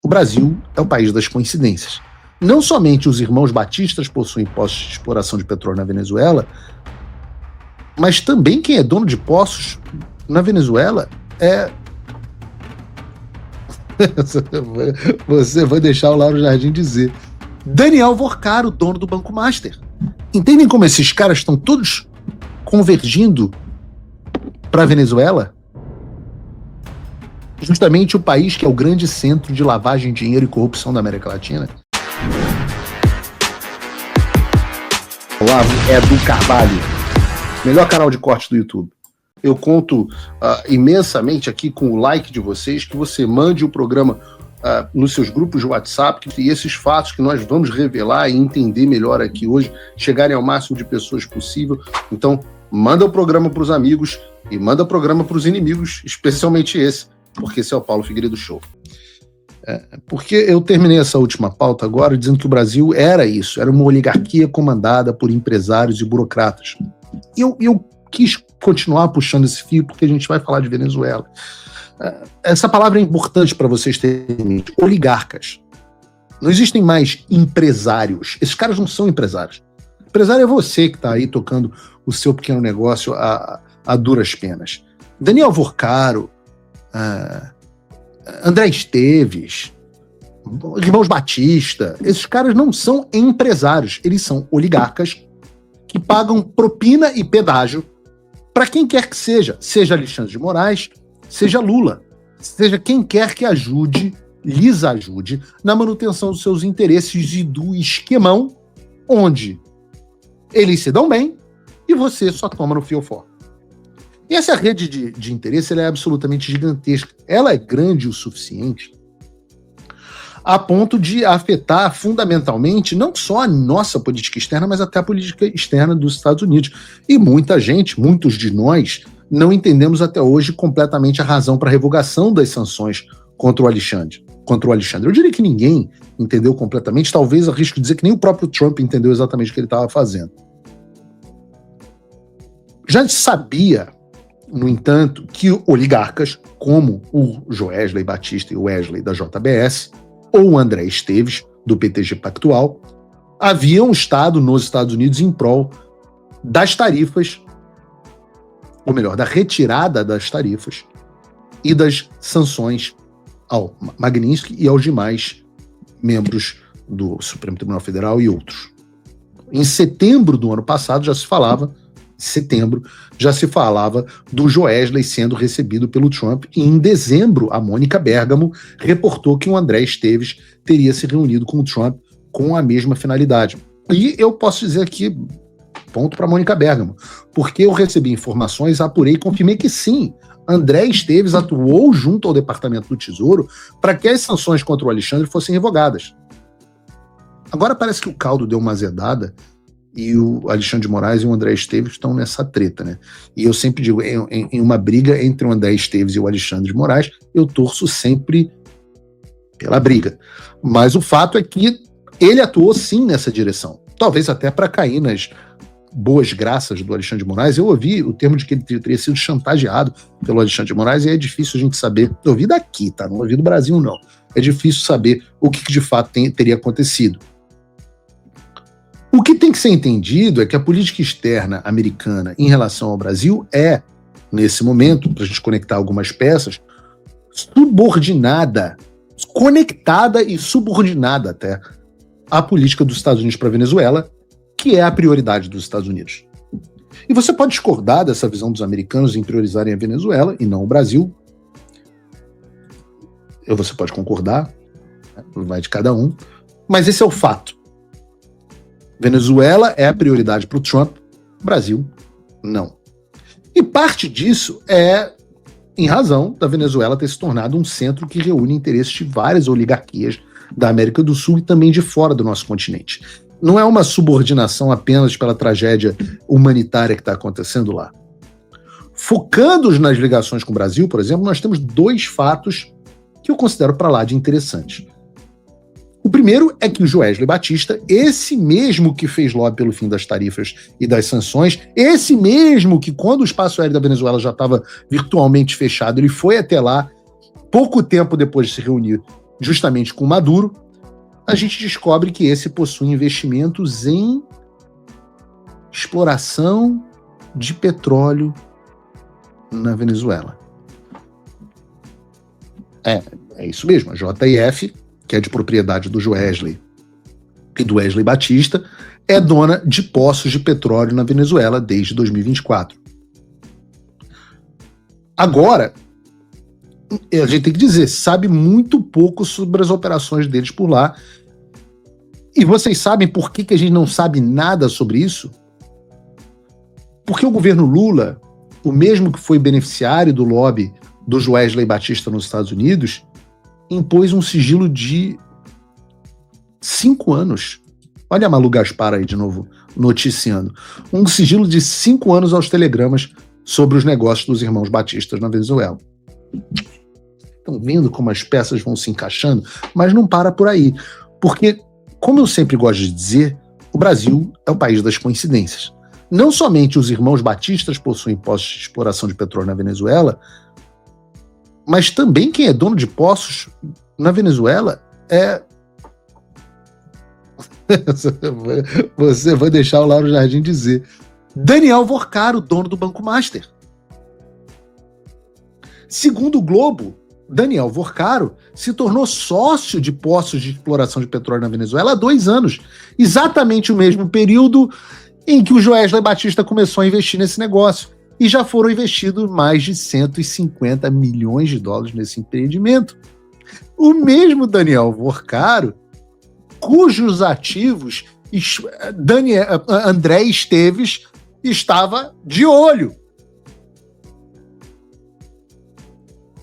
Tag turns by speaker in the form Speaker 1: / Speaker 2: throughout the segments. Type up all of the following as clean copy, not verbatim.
Speaker 1: o Brasil é o país das coincidências. Não somente os irmãos batistas possuem postos de exploração de petróleo na Venezuela, mas também quem é dono de poços na Venezuela é... Você vai deixar o Lauro Jardim dizer. Daniel Vorcaro, dono do Banco Master. Entendem como esses caras estão todos convergindo para a Venezuela? Justamente o país que é o grande centro de lavagem de dinheiro e corrupção da América Latina. Olavo Edu Carvalho, melhor canal de corte do YouTube. Eu conto imensamente aqui com o like de vocês, que você mande o programa nos seus grupos de WhatsApp, e esses fatos que nós vamos revelar e entender melhor aqui hoje, chegarem ao máximo de pessoas possível. Então, manda o programa para os amigos e manda o programa para os inimigos, especialmente esse, porque esse é o Paulo Figueiredo Show. Porque eu terminei essa última pauta agora dizendo que o Brasil era isso, era uma oligarquia comandada por empresários e burocratas. E eu quis continuar puxando esse fio porque a gente vai falar de Venezuela. Essa palavra é importante para vocês terem em mente. Oligarcas. Não existem mais empresários. Esses caras não são empresários. Empresário é você que está aí tocando o seu pequeno negócio a duras penas. Daniel Vorcaro, André Esteves, irmãos Batista, esses caras não são empresários, eles são oligarcas que pagam propina e pedágio para quem quer que seja Alexandre de Moraes, seja Lula, seja quem quer que lhes ajude na manutenção dos seus interesses e do esquemão onde eles se dão bem e você só toma no fiofó. E essa rede de interesse ela é absolutamente gigantesca. Ela é grande o suficiente a ponto de afetar fundamentalmente não só a nossa política externa, mas até a política externa dos Estados Unidos. E muita gente, muitos de nós, não entendemos até hoje completamente a razão para a revogação das sanções contra o Alexandre. Eu diria que ninguém entendeu completamente, talvez arrisco dizer que nem o próprio Trump entendeu exatamente o que ele estava fazendo. Já se sabia, no entanto, que oligarcas como o Joesley Batista e o Wesley da JBS, ou o André Esteves, do PTG Pactual, haviam estado nos Estados Unidos em prol das tarifas, ou melhor, da retirada das tarifas e das sanções ao Magnitsky e aos demais membros do Supremo Tribunal Federal e outros. Em setembro do ano passado já se falava do Joesley sendo recebido pelo Trump, e em dezembro a Mônica Bergamo reportou que o André Esteves teria se reunido com o Trump com a mesma finalidade. E eu posso dizer aqui, ponto para Mônica Bergamo, porque eu recebi informações, apurei e confirmei que sim, André Esteves atuou junto ao Departamento do Tesouro para que as sanções contra o Alexandre fossem revogadas. Agora parece que o caldo deu uma azedada e o Alexandre de Moraes e o André Esteves estão nessa treta, né? E eu sempre digo, em uma briga entre o André Esteves e o Alexandre de Moraes, eu torço sempre pela briga. Mas o fato é que ele atuou sim nessa direção. Talvez até para cair nas boas graças do Alexandre de Moraes. Eu ouvi o termo de que ele teria sido chantageado pelo Alexandre de Moraes, e é difícil a gente saber. Eu ouvi daqui, tá? Não ouvi do Brasil, não. É difícil saber o que de fato teria acontecido. O que tem que ser entendido é que a política externa americana em relação ao Brasil é, nesse momento, para a gente conectar algumas peças, subordinada, conectada e subordinada até à política dos Estados Unidos para a Venezuela, que é a prioridade dos Estados Unidos. E você pode discordar dessa visão dos americanos em priorizarem a Venezuela e não o Brasil. Você pode concordar, vai de cada um, mas esse é o fato. Venezuela é a prioridade para o Trump, Brasil não. E parte disso é em razão da Venezuela ter se tornado um centro que reúne interesses de várias oligarquias da América do Sul e também de fora do nosso continente. Não é uma subordinação apenas pela tragédia humanitária que está acontecendo lá. Focando nas ligações com o Brasil, por exemplo, nós temos dois fatos que eu considero para lá de interessantes. O primeiro é que o Joesley Batista, esse mesmo que fez lobby pelo fim das tarifas e das sanções, esse mesmo que quando o espaço aéreo da Venezuela já estava virtualmente fechado, ele foi até lá pouco tempo depois de se reunir justamente com Maduro, a gente descobre que esse possui investimentos em exploração de petróleo na Venezuela. É isso mesmo, a JF, que é de propriedade do Joesley e do Wesley Batista, é dona de poços de petróleo na Venezuela desde 2024. Agora, a gente tem que dizer, sabe muito pouco sobre as operações deles por lá. E vocês sabem por que a gente não sabe nada sobre isso? Porque o governo Lula, o mesmo que foi beneficiário do lobby do Wesley Batista nos Estados Unidos, impôs um sigilo de 5 anos. Olha a Malu Gaspar aí de novo noticiando. Um sigilo de 5 anos aos telegramas sobre os negócios dos irmãos Batistas na Venezuela. Estão vendo como as peças vão se encaixando? Mas não para por aí. Porque, como eu sempre gosto de dizer, o Brasil é o país das coincidências. Não somente os irmãos Batistas possuem postos de exploração de petróleo na Venezuela, mas também quem é dono de poços na Venezuela é... Você vai deixar o Lauro Jardim dizer. Daniel Vorcaro, dono do Banco Master. Segundo o Globo, Daniel Vorcaro se tornou sócio de poços de exploração de petróleo na Venezuela há 2 anos. Exatamente o mesmo período em que o Joesley Batista começou a investir nesse negócio. E já foram investidos mais de 150 milhões de dólares nesse empreendimento. O mesmo Daniel Vorcaro, cujos ativos André Esteves estava de olho.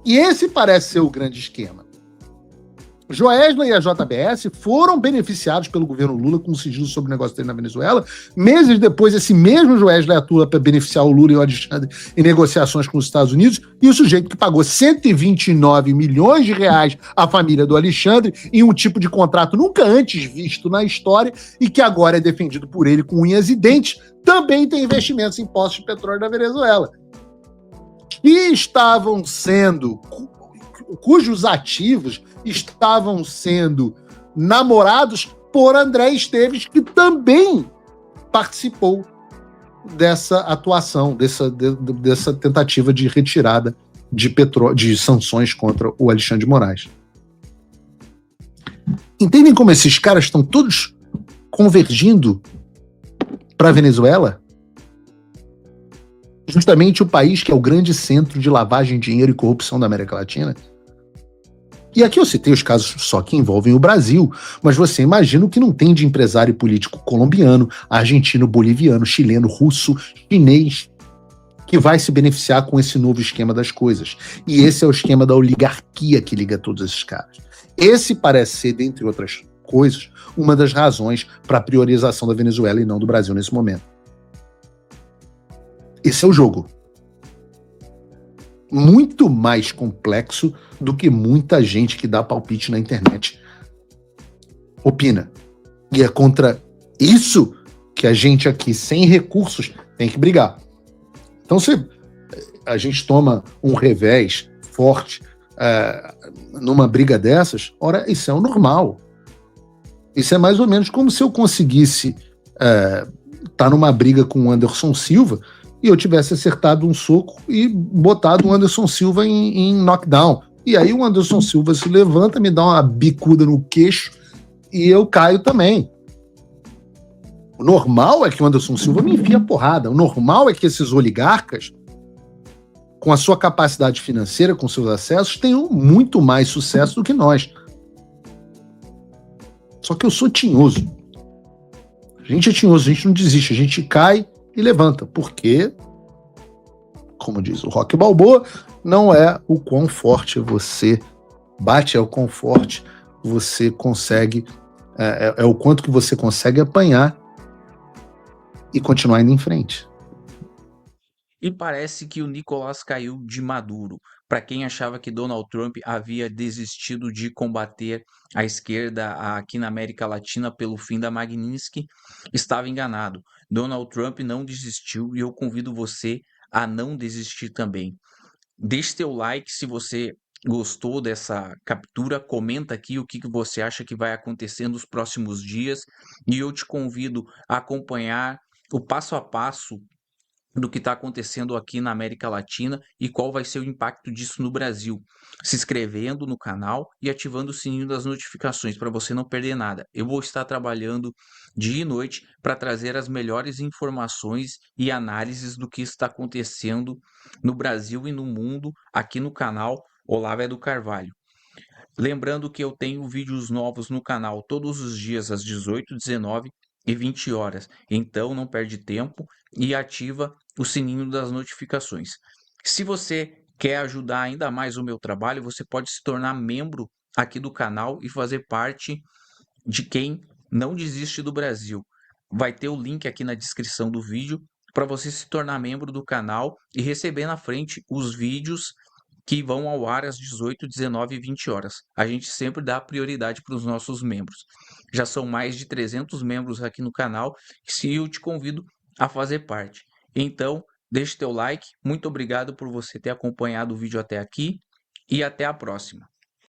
Speaker 1: E esse parece ser o grande esquema. Joesley e a JBS foram beneficiados pelo governo Lula com sigilo sobre o negócio dele na Venezuela. Meses depois, esse mesmo Joesley atua para beneficiar o Lula e o Alexandre em negociações com os Estados Unidos, e o sujeito que pagou 129 milhões de reais à família do Alexandre em um tipo de contrato nunca antes visto na história e que agora é defendido por ele com unhas e dentes, também tem investimentos em poços de petróleo na Venezuela. Cujos ativos estavam sendo namorados por André Esteves, que também participou dessa atuação, dessa tentativa de retirada de sanções contra o Alexandre de Moraes. Entendem como esses caras estão todos convergindo para a Venezuela? Justamente o país que é o grande centro de lavagem de dinheiro e corrupção da América Latina. E aqui eu citei os casos só que envolvem o Brasil, mas você imagina o que não tem de empresário político colombiano, argentino, boliviano, chileno, russo, chinês, que vai se beneficiar com esse novo esquema das coisas. E esse é o esquema da oligarquia que liga todos esses caras. Esse parece ser, dentre outras coisas, uma das razões para a priorização da Venezuela e não do Brasil nesse momento. Esse é o jogo. Muito mais complexo do que muita gente que dá palpite na internet opina. E é contra isso que a gente aqui, sem recursos, tem que brigar. Então, se a gente toma um revés forte numa briga dessas, ora, isso é o normal. Isso é mais ou menos como se eu conseguisse estar numa briga com o Anderson Silva e eu tivesse acertado um soco e botado o Anderson Silva em knockdown. E aí o Anderson Silva se levanta, me dá uma bicuda no queixo e eu caio também. O normal é que o Anderson Silva me enfie a porrada. O normal é que esses oligarcas, com a sua capacidade financeira, com seus acessos, tenham muito mais sucesso do que nós. Só que eu sou tinhoso. A gente é tinhoso, a gente não desiste, a gente cai e levanta, porque, como diz o Rocky Balboa, não é o quão forte você bate, é o quão forte você consegue, é o quanto que você consegue apanhar e continuar indo em frente.
Speaker 2: E parece que o Nicolás caiu de Maduro. Para quem achava que Donald Trump havia desistido de combater a esquerda aqui na América Latina pelo fim da Magnitsky, estava enganado. Donald Trump não desistiu e eu convido você a não desistir também. Deixe seu like se você gostou dessa captura, comenta aqui o que você acha que vai acontecer nos próximos dias e eu te convido a acompanhar o passo a passo do que está acontecendo aqui na América Latina e qual vai ser o impacto disso no Brasil. Se inscrevendo no canal e ativando o sininho das notificações para você não perder nada. Eu vou estar trabalhando dia e noite para trazer as melhores informações e análises do que está acontecendo no Brasil e no mundo aqui no canal Olavo do Carvalho. Lembrando que eu tenho vídeos novos no canal todos os dias às 18, 19 e 20 horas. Então não perde tempo e ativa o sininho das notificações. Se você quer ajudar ainda mais o meu trabalho, você pode se tornar membro aqui do canal e fazer parte de quem não desiste do Brasil. Vai ter o link aqui na descrição do vídeo para você se tornar membro do canal e receber na frente os vídeos que vão ao ar às 18, 19 e 20 horas. A gente sempre dá prioridade para os nossos membros. Já são mais de 300 membros aqui no canal, e eu te convido a fazer parte. Então, deixe teu like. Muito obrigado por você ter acompanhado o vídeo até aqui e até a próxima.